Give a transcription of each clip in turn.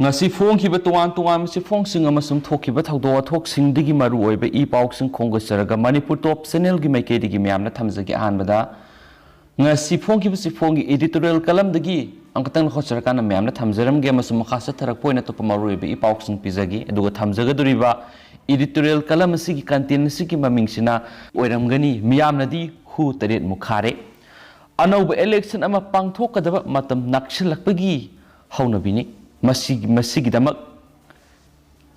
ngasi phongkhiba tuan phongsing amasung thokhiba thawdo thoksingdigi maru oiba I pausing khongosaraga Manipur top channel gi maikedi gi myamna thamjagi anbada ngasi phongkhiba phongi editorial kalam dagi angkatang khochara kana myamna thamjaram ge amasum khasa tharak poina to maru oiba I pausing pizagi aduga thamjaga duriba editorial kalam asigi content asigi mamingsina oiramgani myamnadi hu taret mukhare anauba election ama pangthokadaba matam nakshilakpagi haunabini Masigidamak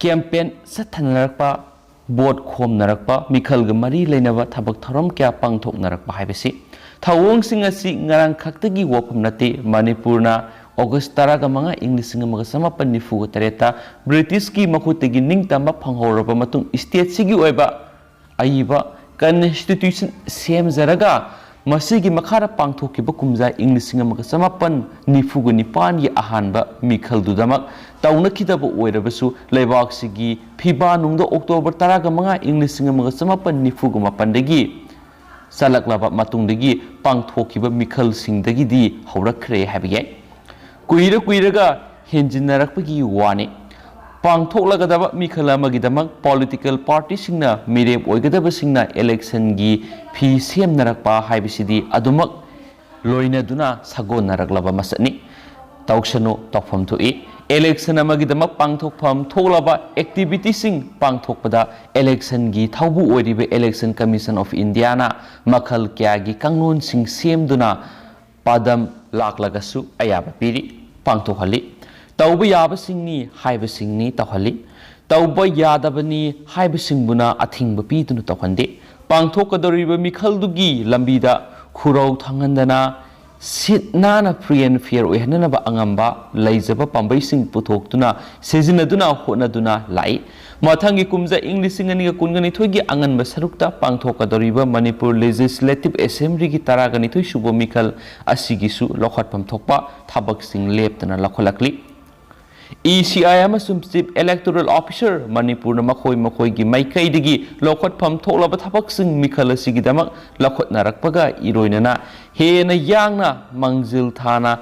campaign satanarakpa board khom narakpa mikhal gamari leinaba thabak thoram kya pangthok narakpa haibasi thawong singa si ngarang khaktagi wopam nate Manipurna August 15 English singa samapan nifu tareta British ki makhutegi ningtha ma phanghoraba matung state sigi oiba aiba constitution sem zaraga Masigi makhara pangthokiba kumja English samapan nifugu nipan gi ahanba mikhal dudamak taunakidaba oirabasu leibak sigi phiba nungda October 15 English samapan nifugu mapandagi salaklaba matungdagi pangthokiba mikhal singdagi di haurakre habiye kuiraga henjinarakpagi wani pangthoklagadaba mikhal amagidamak political party singna mirep oigadaba singna election gi phi semnarakpa haibisidi adumak loinaduna sagonaраklaba masani tauksano tokpham thoi election amagidamak pangthokpham thoklaba activity sing pangthokpada election gi thaubu oiribe election commission of India na makhal kya gi kangnon sing semduna padam laklagasu ayaba piri pangthokhali tauba yaba singni haiba singni tawhali tauba yadabani haiba singbuna athingba pidunu tawhande pangthokadoriba mikhaldugi lambida khurau thangandana sitnana free and fair oihanaba angamba leijaba pambai sing puthokduna sejinaduna honaduna lai mathangi kumja English singani kungani thoigi anganba sarukta pangthokadoriba Manipur Legislative Assembly gi taragani thoi subo mikhal asigisu lokhatpam thokpa thabak sing leptana lakholakli ECI amasum Chief Electoral Officer Manipur na makhoi gi maikai digi lokhat pham tholaba thabak sing mikhal asigidamak lakhot narakpaga iroinana hena yangna mangjil thana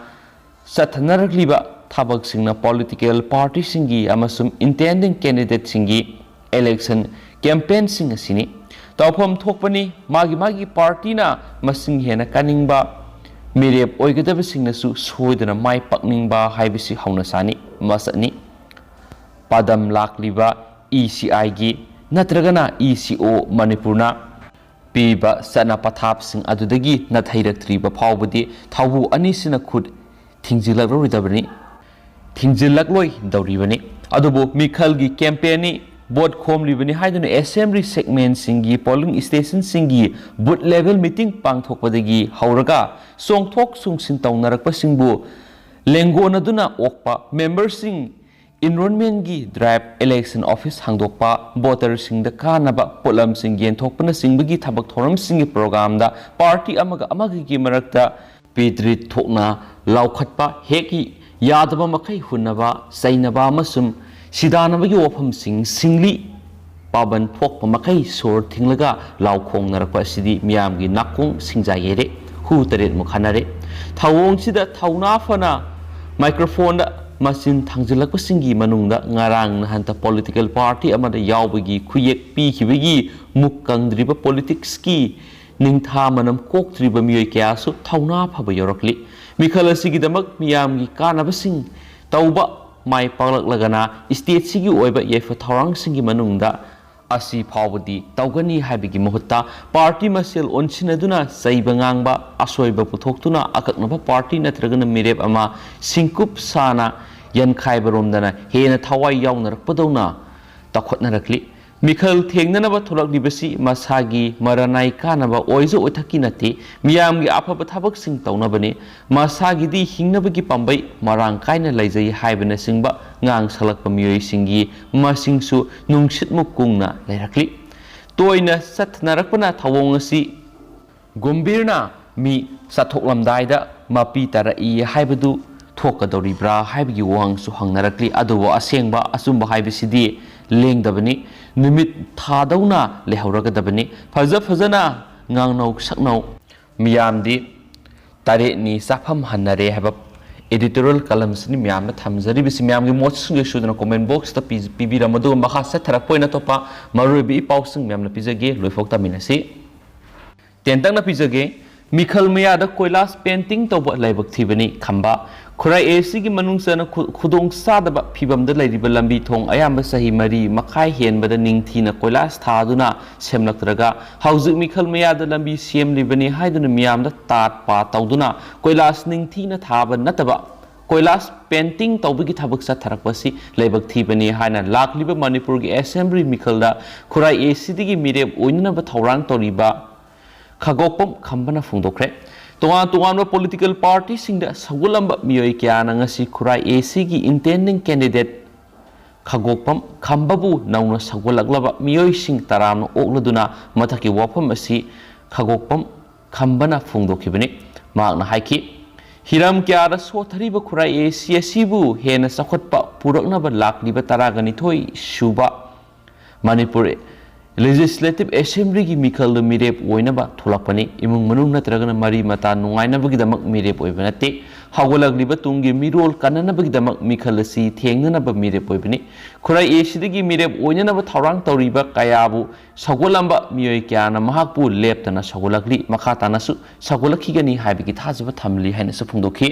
sathanarakliba thabak singna political party singi amasum intending candidate singi election campaign sing asini tawpham thokpani magi party na masing hena kaningba mirep oigadaba singnasu soidana mai pakningba haibisi haunasani masani padam lakliba ECI gi natragana ECO Manipurna piba sana pathap sing adudagi nathairaktriba phawbudi thawbu anisina khut thingjilakloi dauribani adubu mikhal gi campaign ni board khomlibani haiduna assembly segment singi polling station singi booth level meeting pangthokpadagi hauraga songthok sungsin tawnarakpa singbu lengonaduna okpa members sing enrollment gi drive election office hangdokpa voter sing da kanaba polam sing gen thokpana singbagi thabak thoram singi program da party amaga gi marakta pedri thokna laukhatpa heki yadaba makai hunaba sainaba masum sidanabagi wafam singli paban thokpa makai sor thinglaga laukhong narakpa sidi miyam gi nakong singjayere hu taret mukhanare thawong sida thawna fana microphone da masin thangjilakpa singi manungda ngarang nahanta political party amada Yaobagi Khut-yek Pikhibagi Kangdariba politics ki ningtha manam koktriba miyoi kya su thawna phaba yorakli mikhal asigidamak miyam gi kanaba sing tauba mai paklaklagana state sigi oiba yefa thawrang singi manungda asi phawbudi tawgani habigi mohutta party masel onsinaduna saibangangba asoiba puthoktuna akaknaba party natragana mirep ama singkup sana yankhaibaromdana hena thawai yawnarpadona takhotnarakli mikhal thengnanaba tholaklibasi masagi maranai kanaba oizo othaki nati miyamgi afaba thabak sing tawnabani masagi di hingnabagi pambai marang kaina laijai haibana singba ngang salakpa miyoi singi masingsu nungsit mukungna lairakli toina satnarakpana thawong asi gombirna mi sathoklamdaida mapi tarai haibadu thokadoribra haibagi wangsu hangnarakli aduwa asengba asumba haibisidi lengdabani numit thadawna lehauragadabani fazana ngangnau saknau miyamdi tare ni safam hanare haba editorial columns ni myam na thamjari bisi myam gi moch sung yesu na comment box ta pibira madu makha sa thara poina topa marui bi pau sung myam na pijage loifok ta minasi tentang na pijage mikhal maya da koilas painting to ba laibak thibani khamba khurai ac gi manung sana khudong sa da ba phibam da lairiba lambi thong ayam ba sahi mari makhai hen ba da ningthi na koilas tha duna semlaktraga hauzik mikhal maya da lambi sem libani haiduna miyam da tat pa tawduna koilas ningthi na tha ba nataba koilas painting tawbigi thabak sa tharakpasi laibak thibani haina lakliba manipur gi assembly mikhal da khurai ac digi mireb oinna ba thawrang toriba khagopam khambana phungdokre tonga political party singda sagulamba miyoi kyana ngasi khurai ac gi intending candidate khagopam khambabu nauna sagulaglaba miyoi sing taram okladuna mathaki wafam asi khagopam khambana phungdokhibani makna haiki hiram kyara sothariba khurai ac asibu hena sakhotpa puraknaba lakliba taragani thoi shuba manipur legislative assembly gi mikhal mirep oinaba thulakpani imung manung natragana mari mata nungainabagi damak mirep oibanate hagolagliba tungi mirol kananabagi damak mikhal asi thengnanaba mirep oibani khurai ac mirep oinanaba thawrang tawriba kayabu sagolamba miyoi kyana mahakpu leptana sagolakli makhatanasu sagolakhigani haibigi thajaba thamli haina su phungdokhi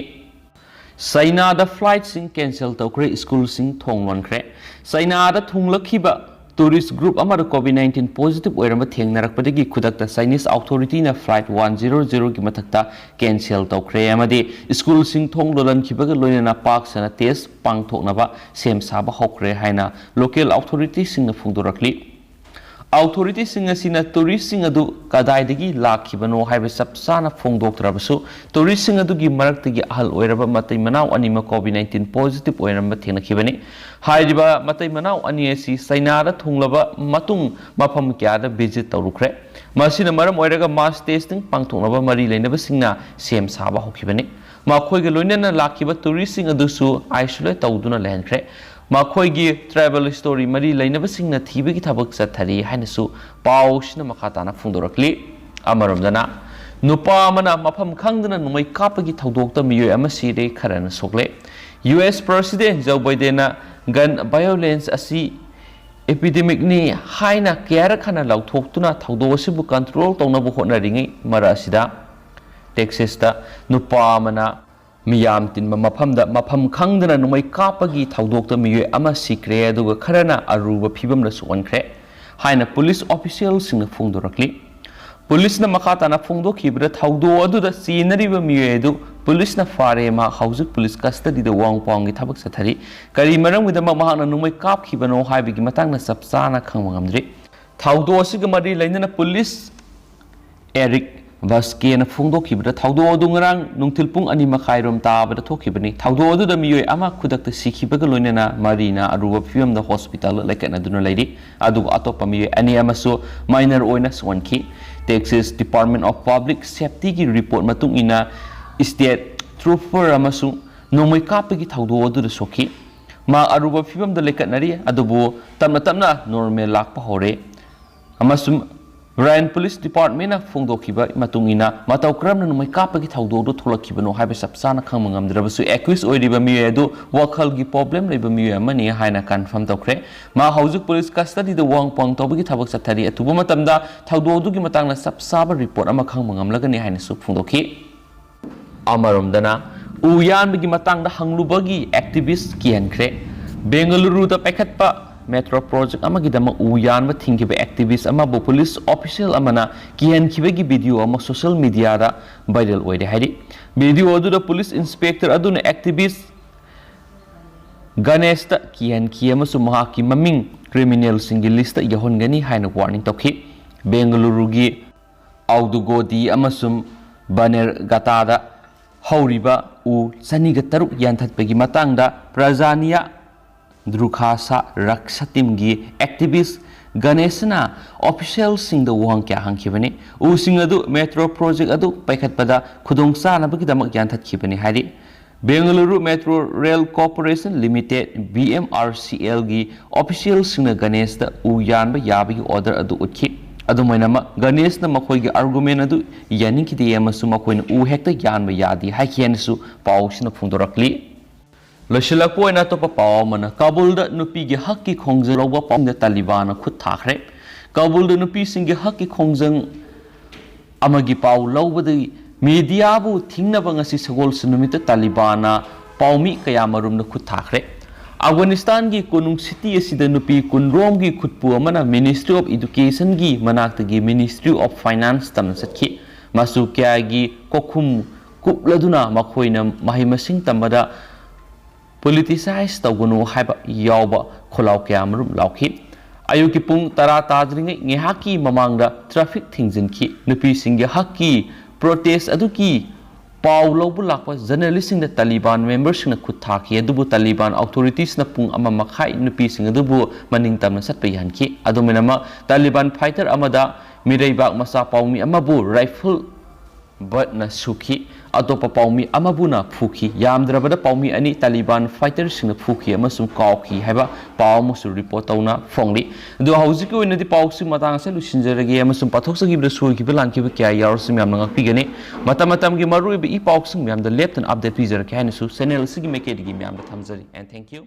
China da flight sing cancel tawkre school sing thongwankre China da thunglakhiba tourist group amara COVID-19 positive oiramba thengnarakpadagi khudakta Chinese authority na flight 100 gi mathakta cancel tawkre amadi school sing thong lolan khibaga loinana park sana test pangthoknaba sem saba hokre haina local authority sing na phungdorakli authority sing asina tourist sing adu kadaidagi lakhibano haiba sapsana phongdoktrabasu tourist sing adu gi maraktagi ahal oiraba matai manau anima COVID-19 positive oiramba thengnakhibani hairiba matai manau ani asi sainara thunglaba matung mafam kyada visit tawrukre masina maram oiraga mass testing pangthoknaba mari leinaba singna sem saba hokhibani makhoiga loinana lakhiba tourist sing adu su isolate tawduna lehankhre makhoigi travel story mari lainaba singna thibagi thabak sathari hainasu pausina makhatana phungdorakli amaromdana nupa amana mafam khangdana numai kapagi thaudokta miyoi ama sire kharana sokle US President Joe Biden na gun violence asi epidemic ni haina kyara khana lauthokhtuna thaudoasibu control tawnabu hotnaringi mara asida Texas ta nupa amana miyam tinba mafamda mafam khangdana numai kapagi thaudokta miyoi ama sikre aduga kharana aruba phibamna suonkhre haina police officials sing phungdorakli police na makhatana phungdokhibra thaudo aduda sinariba miyoi adu police na fare ma haujuk police custody da wangpang gi thabak sathari kari maram gi dama mahana numai kap khibano haibigi matang na sapsana khangmangamdri thaudo asiga mari lainana police Eric Vaske na phungdokhibra thaudo adu ngarang nungthilpung ani makhairom tabada thokhibani thaudo adu da miyoi ama khudakta sikhibaga loinana marina aruba fiam da hospital laikana duna lairi adu atopa miyoi ani amaso minor oina swanki Texas Department of Public Safety gi report matung ina state trooper amasu nomai kapagi thaudo adu da sokhi ma aruba fiam da laikanari adubu tamna normal lakpa hore amasum Ryan Police Department na phungdokhiba matungina matau kramna numai kapagi thaudo do tholakhibano haiba sapsana khangmangamdrabasu accused oiriba miyoi adu wakhal gi problem leiba miyoi amani haina confirm tawkhre ma haujuk police custody da wangpang tawbagi thabak sathari atuba matamda thaudo du gi matangna sapsaba report ama khangmangamlagani haina su phungdokhi amaromdana uyan bigi matangda hanglubagi activist kiankhre Bengaluru da paikhatpa Metro project amagi dama uyan ma thingiba activist ama bo police official amana kihan khibagi video ama social media da viral oide hairi video adu da police inspector aduna activist Ganesh ta kihan khiyama su mahaki maming criminal single list ta yahongani haina warning tokhi Bengaluru gi Audugodi amasum Baner gata da hauriba u saniga taruk yanthatpagi matangda Prajaniya Drukhasa Raksatim gi activist Ganeshna official sing the wang kya hangkhibani u sing adu metro project adu paikhatpada khudongsa nabagi damak yanthat khibani hari Bengaluru Metro Rail Corporation Limited BMRCL gi official sing Ganesh da u yanba yabagi order adu utkhi ꯑꯗꯨꯃꯥꯏꯅ ꯒꯅꯦꯁꯅ ꯃꯈꯣꯏꯒꯤ argument ꯑꯗꯨ ꯌꯥꯅꯤꯡꯈꯤꯗꯦ ꯑꯃꯁꯨꯡ ꯃꯈꯣꯏꯅ ꯎ ꯍꯦꯛꯇ ꯌꯥꯟꯕ ꯌꯥꯗꯦ ꯍꯥꯏꯈꯤꯅꯁꯨ ꯄꯥꯎꯁꯤꯅ ꯐꯣꯡꯗꯣꯔꯛꯂꯤ ꯂꯣꯏꯁꯤꯜꯂꯛꯄ ꯑꯣꯏꯅ ꯑꯇꯣꯞꯄ ꯄꯥꯎ ꯑꯃꯅ ꯀꯥꯕꯨꯜꯗ ꯅꯨꯄꯤꯒꯤ ꯍꯛꯀꯤ ꯈꯣꯡꯖꯪ ꯂꯧꯕ ꯄꯥꯎꯗ ꯇꯥꯂꯤꯕꯥꯟꯅ ꯈꯨꯠ ꯊꯥꯈ꯭ꯔꯦ ꯀꯥꯕꯨꯜꯗ ꯅꯨꯄꯤꯁꯤꯡꯒꯤ ꯍꯛꯀꯤ ꯈꯣꯡꯖꯪ ꯑꯃꯒꯤ ꯄꯥꯎ ꯂꯧꯕꯗꯒꯤ ꯃꯤꯗꯤꯌꯥꯕꯨ ꯊꯤꯡꯅꯕ ꯉꯁꯤ ꯁꯒꯣꯜꯁꯦꯟ ꯅꯨꯃꯤꯠꯇ ꯇꯥꯂꯤꯕꯥꯟꯅ ꯄꯥꯎꯃꯤ ꯀꯌꯥ ꯃꯔꯨꯝꯅ ꯈꯨꯠ ꯊꯥꯈ꯭ꯔꯦ ꯑꯐꯒꯥꯅꯤꯁꯇꯥꯟꯒꯤ ꯀꯣꯅꯨꯡ ꯁꯤꯇꯤ ꯑꯁꯤꯗ ꯅꯨꯄꯤ ꯀꯨꯟꯔꯣꯝꯒꯤ ꯈꯨꯠꯄꯨ ꯑꯃꯅ ꯃꯤꯅꯤꯁꯇ꯭ꯔꯤ ꯑꯣꯐ ꯏꯗꯨꯀꯦꯁꯟꯒꯤ ꯃꯅꯥꯛꯇꯒꯤ ꯃꯤꯅꯤꯁꯇ꯭ꯔꯤ ꯑꯣꯐ ꯐꯥꯏꯅꯥꯟꯁ ꯇꯝꯅ ꯆꯠꯈꯤ ꯃꯆꯨ ꯀꯌꯥꯒꯤ ꯀꯣꯛꯈꯨꯝ ꯀꯨꯞꯂꯗꯨꯅ ꯃꯈꯣꯏꯅ ꯃꯍꯩ ꯃꯁꯤꯡ ꯇꯝꯕꯗ ꯄꯣꯂꯤꯇꯤꯁꯥꯏꯖ ꯇꯧꯒꯅꯨ ꯍꯥꯏꯕ ꯌꯥꯎꯕ ꯈꯣꯜꯂꯥꯎ ꯀꯌꯥ ꯃꯔꯨꯝ ꯂꯥꯎꯈꯤ ꯑꯌꯨꯛꯀꯤ ꯄꯨꯡ 10 ꯇꯥꯗ꯭ꯔꯤꯉꯩ ꯉꯥꯏꯍꯥꯛꯀꯤ ꯃꯃꯥꯡꯗ ꯇ꯭ꯔꯥꯐꯤꯛ ꯊꯤꯡꯖꯤꯟꯈꯤ ꯅꯨꯄꯤꯁꯤꯡꯒꯤ ꯍꯛꯀꯤ ꯄ꯭ꯔꯣꯇꯦꯁ ꯑꯗꯨꯒꯤ ꯄꯥꯎ ꯂꯧꯕ ꯂꯥꯛꯄ ꯖꯔꯅꯦꯂꯤꯁꯁꯤꯡꯗ ꯇꯥꯂꯤꯕꯥꯟ ꯃꯦꯝꯕꯔꯁꯤꯡꯅ ꯈꯨꯠ ꯊꯥꯈꯤ ꯑꯗꯨꯕꯨ ꯇꯥꯂꯤꯕꯥꯟ ꯑꯣꯊꯣꯔꯤꯇꯤꯁꯅ ꯄꯨꯡ 1.5 ꯅꯨꯄꯤꯁꯤꯡ ꯑꯗꯨꯕꯨ ꯃꯅꯤꯡ ꯇꯝꯅ ꯆꯠꯄ ꯌꯥꯍꯟꯈꯤ ꯑꯗꯨꯃꯥꯏꯅ ꯇꯥꯂꯤꯕꯥꯟ ꯐꯥꯏꯇꯔ ꯑꯃꯗ ꯃꯤꯔꯩꯕꯥꯛ ꯃꯆꯥ ꯄꯥꯎꯃꯤ ꯑꯃꯕꯨ ꯔꯥꯏꯐꯜ ꯕꯠꯅ ꯁꯨꯈꯤ ꯑꯇꯣꯞꯄ ꯄꯥꯎꯃꯤ ꯑꯃꯕꯨꯅ ꯐꯨꯈꯤ ꯌꯥꯝꯗ꯭ꯔꯕꯗ ꯄꯥꯎꯃꯤ ꯑꯅꯤ ꯇꯥꯂꯤꯕꯥꯟ ꯐꯥꯏꯇꯔꯁꯤꯡꯅ ꯐꯨꯈꯤ ꯑꯃꯁꯨꯡ ꯀꯥꯎꯈꯤ ꯍꯥꯏꯕ ꯄꯥꯎ ꯑꯃꯁꯨ ꯔꯤꯄꯣꯔꯠ ꯇꯧꯅ ꯐꯣꯡꯂꯤ ꯑꯗꯨ ꯍꯧꯖꯤꯛꯀꯤ ꯑꯣꯏꯅꯗꯤ ꯄꯥꯎꯁꯤ ꯃꯇꯥꯡ ꯑꯁꯤ ꯂꯣꯏꯁꯤꯟꯖꯔꯒꯦ ꯑꯃꯁꯨꯡ ꯄꯥꯊꯣꯛꯆꯈꯤꯕꯗ ꯁꯣꯏꯈꯤꯕ ꯂꯥꯟꯈꯤꯕ ꯀꯌꯥ ꯌꯥꯎꯔꯁꯨ ꯃꯌꯥꯝꯅ ꯉꯥꯛꯄꯤꯒꯅꯤ ꯃꯇꯝꯒꯤ ꯃꯔꯨꯑꯣꯏꯕ ꯏ ꯄꯥꯎꯁꯤꯡ ꯃꯌꯥꯝꯗ ꯂꯦꯞꯇꯅ ꯑꯞꯗꯦꯠ ꯄꯤꯖꯔꯛꯀꯦ ꯍꯥꯏꯅꯁꯨ ꯆꯦꯅꯦꯜ ꯑꯁꯤꯒꯤ ꯃꯥꯏꯀꯩꯗꯒꯤ ꯃꯌꯥꯝꯗ ꯊꯝꯖꯔꯤ ꯑꯦꯟ ꯊꯦꯡꯛ ꯌꯨ